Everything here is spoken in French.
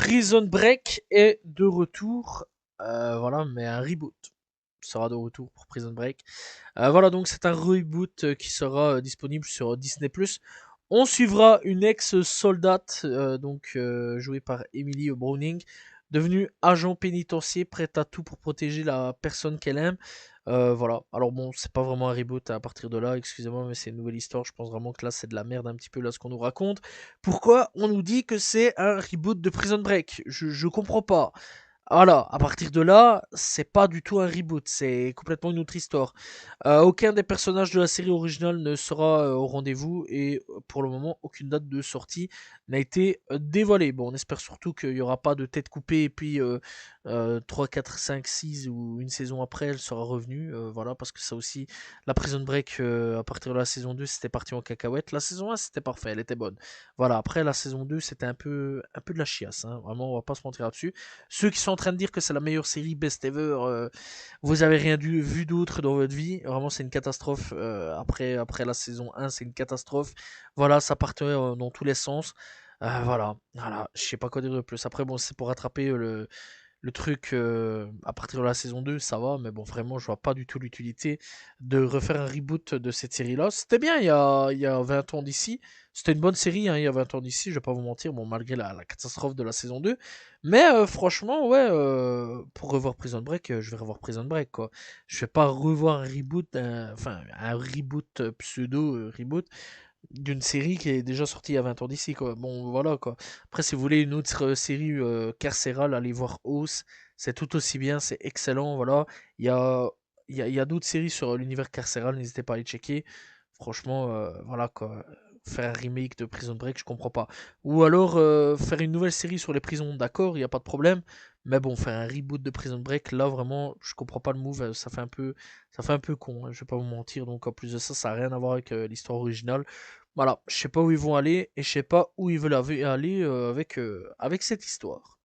Prison Break est de retour. Voilà, mais un reboot sera de retour pour Prison Break. Voilà, donc c'est un reboot qui sera disponible sur Disney+. On suivra une ex-soldate, jouée par Emily Browning, devenue agent pénitentiaire, prête à tout pour protéger la personne qu'elle aime. Voilà. Alors bon, c'est pas vraiment un reboot à partir de là, excusez-moi, mais c'est une nouvelle histoire. Je pense vraiment que là, c'est de la merde un petit peu là ce qu'on nous raconte. Pourquoi on nous dit que c'est un reboot de Prison Break? Je comprends pas. Voilà, à partir de là, c'est pas du tout un reboot, c'est complètement une autre histoire. Aucun des personnages de la série originale ne sera au rendez-vous et pour le moment, aucune date de sortie n'a été dévoilée. Bon, on espère surtout qu'il n'y aura pas de tête coupée et puis 3, 4, 5, 6 ou une saison après, elle sera revenue. Voilà, parce que ça aussi, la Prison Break, à partir de la saison 2, c'était parti en cacahuète. La saison 1, c'était parfait, elle était bonne. Voilà, après la saison 2, c'était un peu de la chiasse, hein. Vraiment, on va pas se mentir là-dessus. Ceux qui sont en train de dire que c'est la meilleure série best ever, vous avez rien vu d'autre dans votre vie. Vraiment, c'est une catastrophe. Après la saison 1, c'est une catastrophe. Voilà, ça partait dans tous les sens. Voilà, je sais pas quoi dire de plus. Après, bon, c'est pour rattraper le truc à partir de la saison 2, ça va, mais bon, vraiment, je vois pas du tout l'utilité de refaire un reboot de cette série-là. C'était bien il y a 20 ans d'ici. C'était une bonne série, hein, il y a 20 ans d'ici, je vais pas vous mentir, bon, malgré la catastrophe de la saison 2. Mais franchement, ouais, pour revoir Prison Break, je vais revoir Prison Break, quoi. Je vais pas revoir un reboot, enfin, un reboot pseudo-reboot d'une série qui est déjà sortie il y a 20 ans d'ici, quoi. Bon, voilà, quoi. Après, si vous voulez une autre série carcérale, allez voir House. C'est tout aussi bien, c'est excellent, voilà. Il y a, il y a d'autres séries sur l'univers carcéral, n'hésitez pas à les checker. Franchement, voilà, quoi. Faire un remake de Prison Break, je comprends pas. Ou alors faire une nouvelle série sur les prisons, d'accord, il n'y a pas de problème. Mais bon, faire un reboot de Prison Break, là vraiment, je comprends pas le move, ça fait un peu con, hein, je vais pas vous mentir. Donc en plus de ça, ça n'a rien à voir avec l'histoire originale. Voilà, je sais pas où ils vont aller et je sais pas où ils veulent aller avec cette histoire.